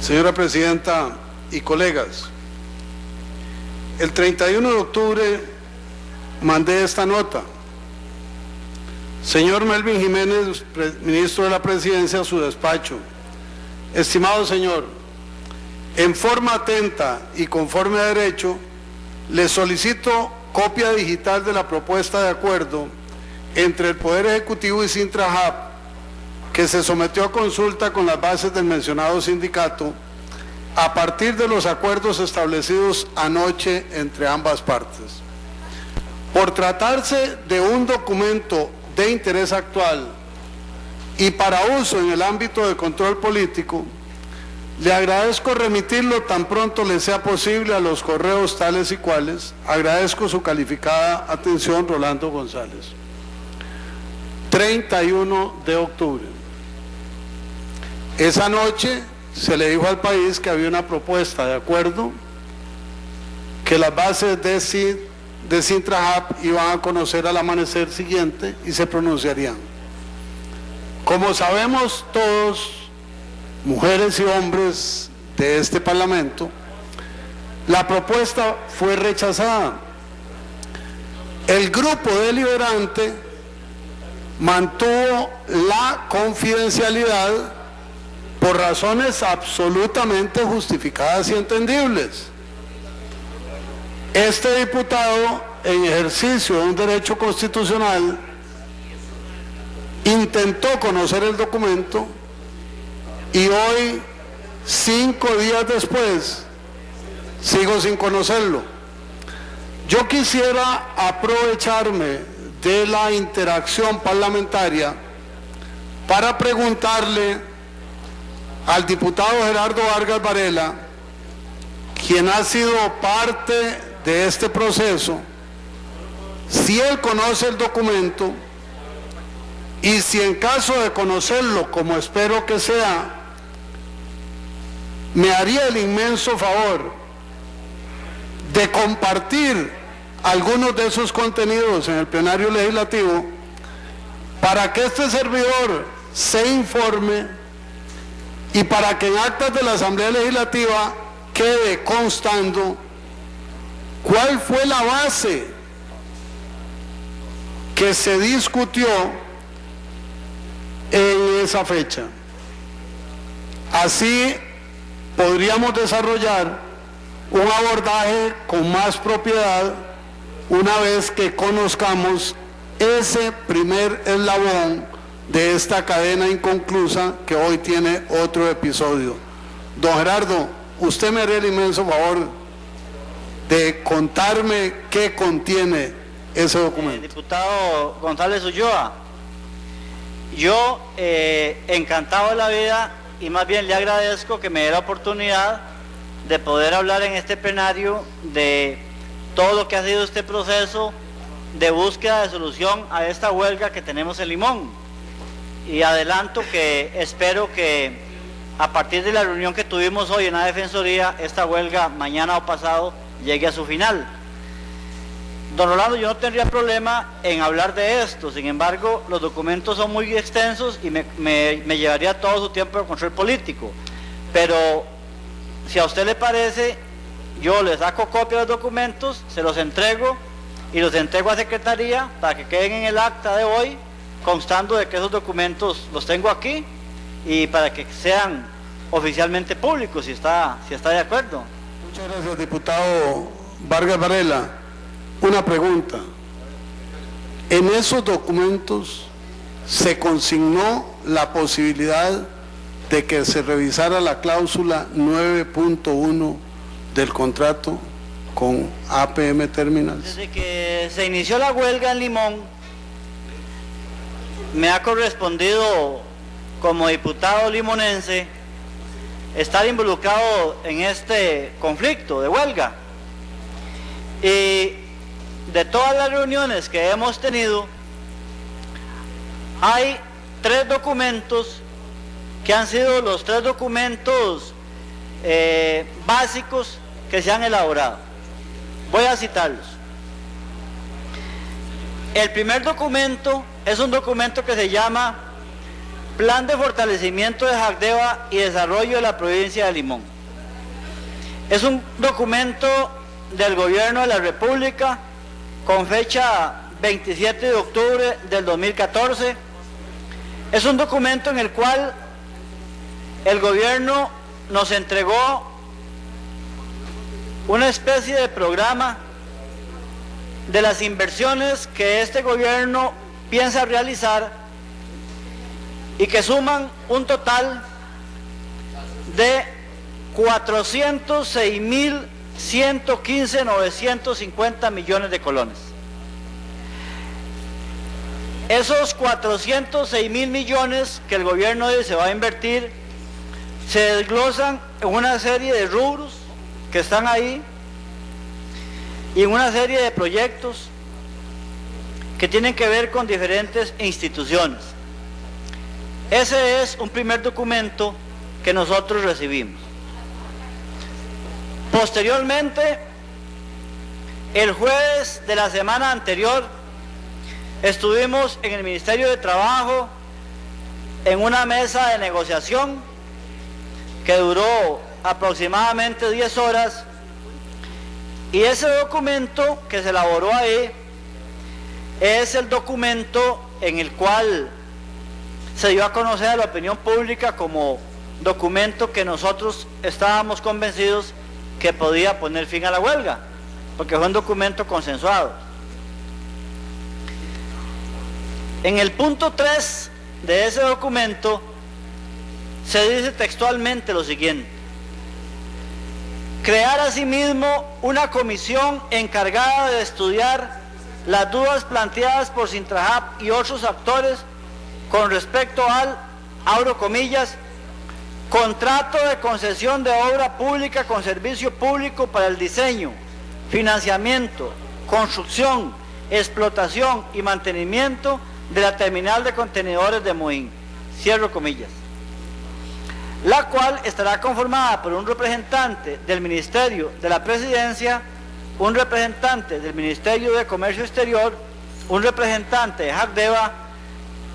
Señora Presidenta y colegas, el 31 de octubre mandé esta nota. Señor Melvin Jiménez, ministro de la Presidencia, a su despacho. Estimado señor, en forma atenta y conforme a derecho, le solicito copia digital de la propuesta de acuerdo entre el Poder Ejecutivo y Sintrahab, que se sometió a consulta con las bases del mencionado sindicato, a partir de los acuerdos establecidos anoche entre ambas partes. Por tratarse de un documento de interés actual y para uso en el ámbito de control político, le agradezco remitirlo tan pronto le sea posible a los correos tales y cuales. Agradezco su calificada atención, Rolando González. 31 de octubre. Esa noche se le dijo al país que había una propuesta de acuerdo, que las bases de Sintrahab iban a conocer al amanecer siguiente y se pronunciarían. Como sabemos todos, mujeres y hombres de este Parlamento, la propuesta fue rechazada. El grupo deliberante mantuvo la confidencialidad por razones absolutamente justificadas y entendibles. Este diputado, en ejercicio de un derecho constitucional, intentó conocer el documento y hoy, 5 días después, sigo sin conocerlo. Yo quisiera aprovecharme de la interacción parlamentaria para preguntarle al diputado Gerardo Vargas Varela, quien ha sido parte de este proceso, si él conoce el documento y si en caso de conocerlo, como espero que sea, me haría el inmenso favor de compartir algunos de esos contenidos en el plenario legislativo para que este servidor se informe y para que en actas de la Asamblea Legislativa quede constando cuál fue la base que se discutió en esa fecha. Así podríamos desarrollar un abordaje con más propiedad una vez que conozcamos ese primer eslabón de esta cadena inconclusa que hoy tiene otro episodio. Don Gerardo, usted me haría el inmenso favor de contarme qué contiene ese documento. Diputado González Ulloa, yo encantado de la vida y más bien le agradezco que me dé la oportunidad de poder hablar en este plenario de todo lo que ha sido este proceso de búsqueda de solución a esta huelga que tenemos en Limón. Y adelanto que espero que a partir de la reunión que tuvimos hoy en la Defensoría, esta huelga mañana o pasado llegue a su final. Don Rolando, yo no tendría problema en hablar de esto, sin embargo, los documentos son muy extensos y me llevaría todo su tiempo de control político. Pero si a usted le parece, yo le saco copia de los documentos, se los entrego y los entrego a Secretaría para que queden en el acta de hoy, constando de que esos documentos los tengo aquí y para que sean oficialmente públicos, si está de acuerdo. Muchas gracias, diputado Vargas Varela. Una pregunta. En esos documentos se consignó la posibilidad de que se revisara la cláusula 9.1 del contrato con APM Terminals. Desde que se inició la huelga en Limón, me ha correspondido como diputado limonense estar involucrado en este conflicto de huelga. Y de todas las reuniones que hemos tenido, hay 3 documentos que han sido los 3 documentos básicos que se han elaborado. Voy a citarlos. El primer documento es un documento que se llama Plan de fortalecimiento de Jacdeva y desarrollo de la provincia de Limón. Es un documento del Gobierno de la República con fecha 27 de octubre del 2014. Es un documento en el cual el gobierno nos entregó una especie de programa de las inversiones que este gobierno piensa realizar y que suman un total de 406.115.950 millones de colones. Esos 406.000 millones que el gobierno dice va a invertir se desglosan en una serie de rubros que están ahí y en una serie de proyectos que tienen que ver con diferentes instituciones. Ese es un primer documento que nosotros recibimos. Posteriormente, el jueves de la semana anterior, estuvimos en el Ministerio de Trabajo en una mesa de negociación que duró aproximadamente 10 horas, y ese documento que se elaboró ahí es el documento en el cual se dio a conocer a la opinión pública como documento que nosotros estábamos convencidos que podía poner fin a la huelga, porque fue un documento consensuado. En el punto 3 de ese documento se dice textualmente lo siguiente: crear asimismo una comisión encargada de estudiar las dudas planteadas por Sintrajap y otros actores con respecto al, abro comillas, contrato de concesión de obra pública con servicio público para el diseño, financiamiento, construcción, explotación y mantenimiento de la terminal de contenedores de Moín, cierro comillas, la cual estará conformada por un representante del Ministerio de la Presidencia, un representante del Ministerio de Comercio Exterior, un representante de Jacdeva,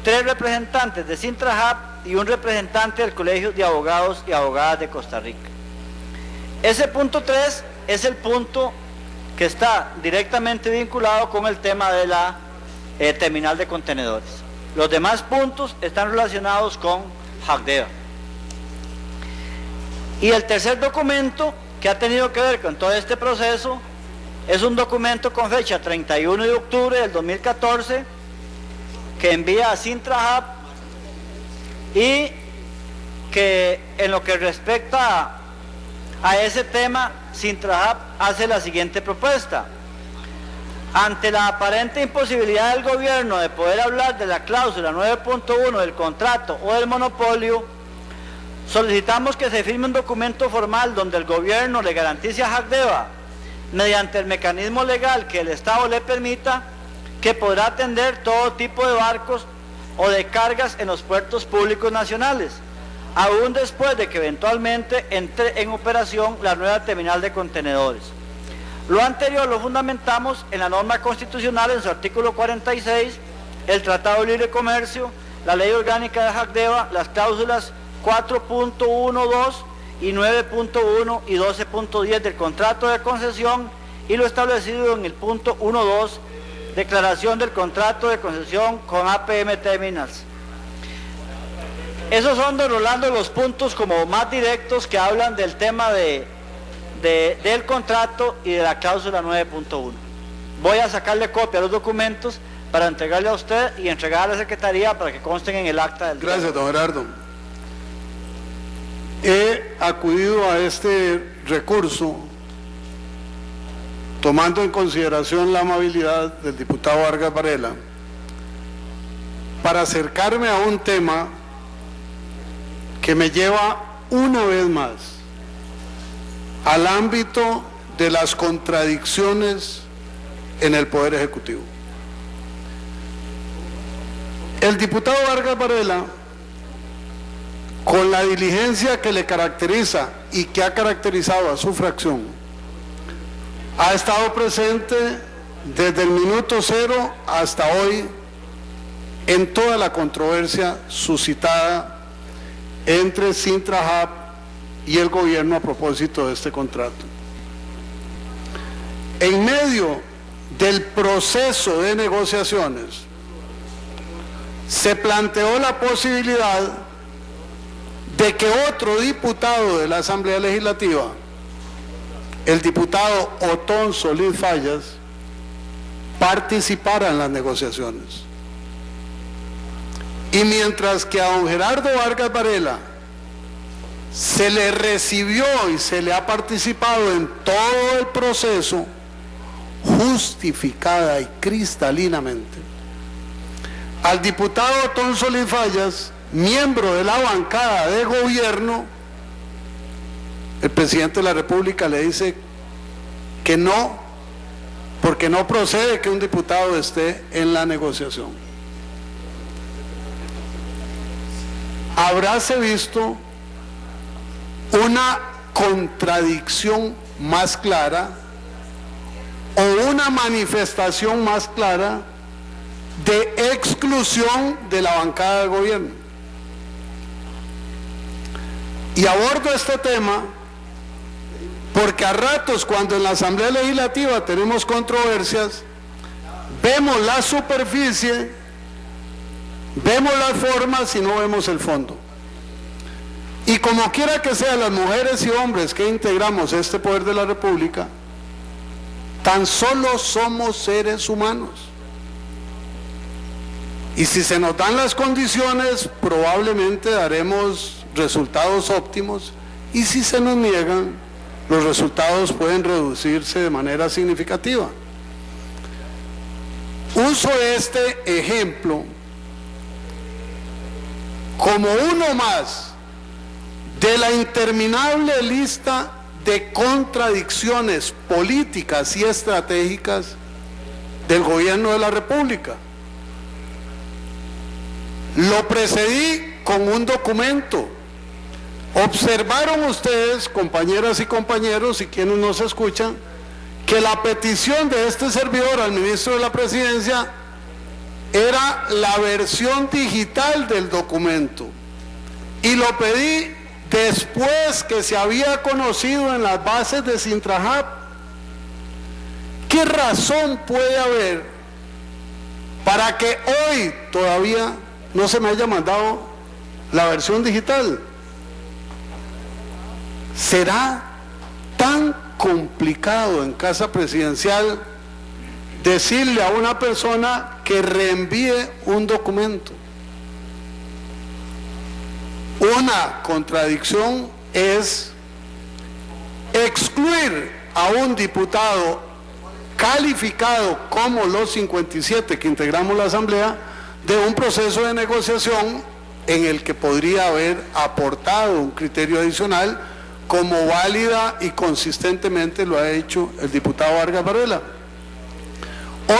3 representantes de Sintrajap y un representante del Colegio de Abogados y Abogadas de Costa Rica. Ese punto 3 es el punto que está directamente vinculado con el tema de la terminal de contenedores. Los demás puntos están relacionados con Jacdeva. Y el tercer documento que ha tenido que ver con todo este proceso es un documento con fecha 31 de octubre del 2014 que envía a Sintrajap y que en lo que respecta a ese tema, Sintrajap hace la siguiente propuesta. Ante la aparente imposibilidad del gobierno de poder hablar de la cláusula 9.1 del contrato o del monopolio, solicitamos que se firme un documento formal donde el gobierno le garantice a Jacdeva, mediante el mecanismo legal que el Estado le permita, que podrá atender todo tipo de barcos o de cargas en los puertos públicos nacionales, aún después de que eventualmente entre en operación la nueva terminal de contenedores. Lo anterior lo fundamentamos en la norma constitucional en su artículo 46, el Tratado de Libre Comercio, la Ley Orgánica de Jacdeva, las cláusulas 4.12 y 9.1 y 12.10 del contrato de concesión y lo establecido en el punto 1.2, declaración del contrato de concesión con APM Terminals. Esos son, don Rolando, los puntos como más directos que hablan del tema del contrato y de la cláusula 9.1. Voy a sacarle copia a los documentos para entregarle a usted y entregar a la Secretaría para que consten en el acta del día. Gracias, don Gerardo. He acudido a este recurso tomando en consideración la amabilidad del diputado Vargas Varela para acercarme a un tema que me lleva una vez más al ámbito de las contradicciones en el Poder Ejecutivo. El diputado Vargas Varela, con la diligencia que le caracteriza y que ha caracterizado a su fracción, ha estado presente desde el minuto 0 hasta hoy en toda la controversia suscitada entre Sintrahab y el gobierno a propósito de este contrato. En medio del proceso de negociaciones, se planteó la posibilidad de que otro diputado de la Asamblea Legislativa, el diputado Otón Solís Fallas, participara en las negociaciones. Y mientras que a don Gerardo Vargas Varela se le recibió y se le ha participado en todo el proceso justificada y cristalinamente, al diputado Otón Solís Fallas, miembro de la bancada de gobierno, el presidente de la República le dice que no, porque no procede que un diputado esté en la negociación. Habráse visto una contradicción más clara o una manifestación más clara de exclusión de la bancada de gobierno. Y abordo este tema porque a ratos, cuando en la Asamblea Legislativa tenemos controversias, vemos la superficie, vemos las formas y no vemos el fondo. Y como quiera que sea, las mujeres y hombres que integramos este poder de la República, tan solo somos seres humanos. Y si se nos dan las condiciones, probablemente daremos resultados óptimos, y si se nos niegan, los resultados pueden reducirse de manera significativa. Uso este ejemplo como uno más de la interminable lista de contradicciones políticas y estratégicas del gobierno de la República. Lo precedí con un documento. Observaron ustedes, compañeras y compañeros, y quienes nos escuchan, que la petición de este servidor al ministro de la Presidencia era la versión digital del documento, y lo pedí después que se había conocido en las bases de Sintrahab. ¿Qué razón puede haber para que hoy todavía no se me haya mandado la versión digital? ¿Será tan complicado en Casa Presidencial decirle a una persona que reenvíe un documento? Una contradicción es excluir a un diputado calificado como los 57 que integramos la Asamblea de un proceso de negociación en el que podría haber aportado un criterio adicional, como válida y consistentemente lo ha hecho el diputado Vargas Varela.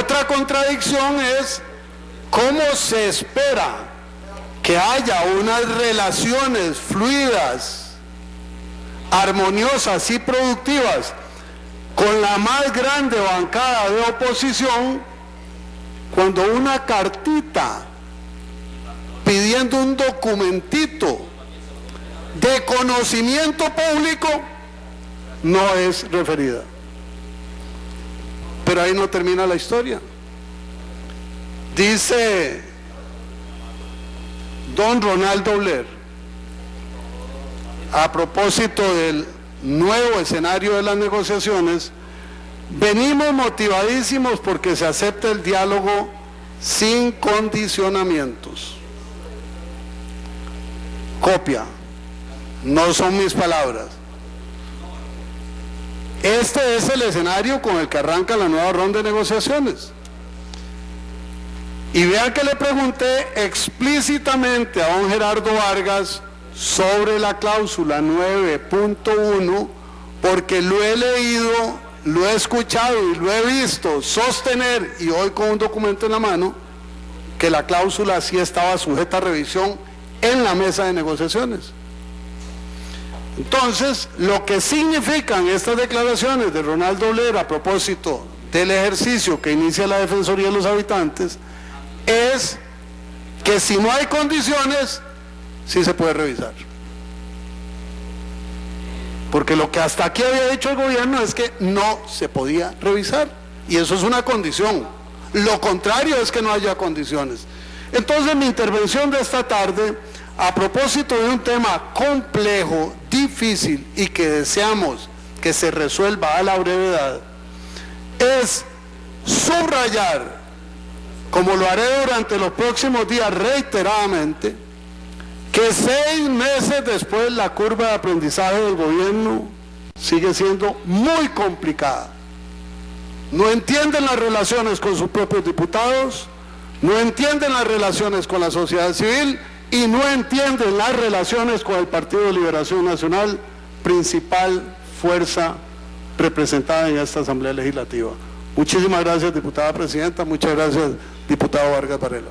Otra contradicción es cómo se espera que haya unas relaciones fluidas, armoniosas y productivas con la más grande bancada de oposición, cuando una cartita pidiendo un documentito de conocimiento público no es referida. Pero ahí no termina la historia. Dice don Ronaldo Blair, a propósito del nuevo escenario de las negociaciones: venimos motivadísimos porque se acepta el diálogo sin condicionamientos. Copia. No son mis palabras. Este es el escenario con el que arranca la nueva ronda de negociaciones. Y vean que le pregunté explícitamente a don Gerardo Vargas sobre la cláusula 9.1, porque lo he leído, lo he escuchado y lo he visto sostener, y hoy con un documento en la mano, que la cláusula sí estaba sujeta a revisión en la mesa de negociaciones. Entonces, lo que significan estas declaraciones de Ronaldo Blair a propósito del ejercicio que inicia la Defensoría de los Habitantes es que si no hay condiciones, sí se puede revisar. Porque lo que hasta aquí había dicho el gobierno es que no se podía revisar, y eso es una condición. Lo contrario es que no haya condiciones. Entonces mi intervención de esta tarde, a propósito de un tema complejo, difícil y que deseamos que se resuelva a la brevedad, es subrayar, como lo haré durante los próximos días reiteradamente, que 6 meses después la curva de aprendizaje del gobierno sigue siendo muy complicada. No entienden las relaciones con sus propios diputados, no entienden las relaciones con la sociedad civil y no entienden las relaciones con el Partido de Liberación Nacional, principal fuerza representada en esta Asamblea Legislativa. Muchísimas gracias, diputada presidenta. Muchas gracias, diputado Vargas Varela.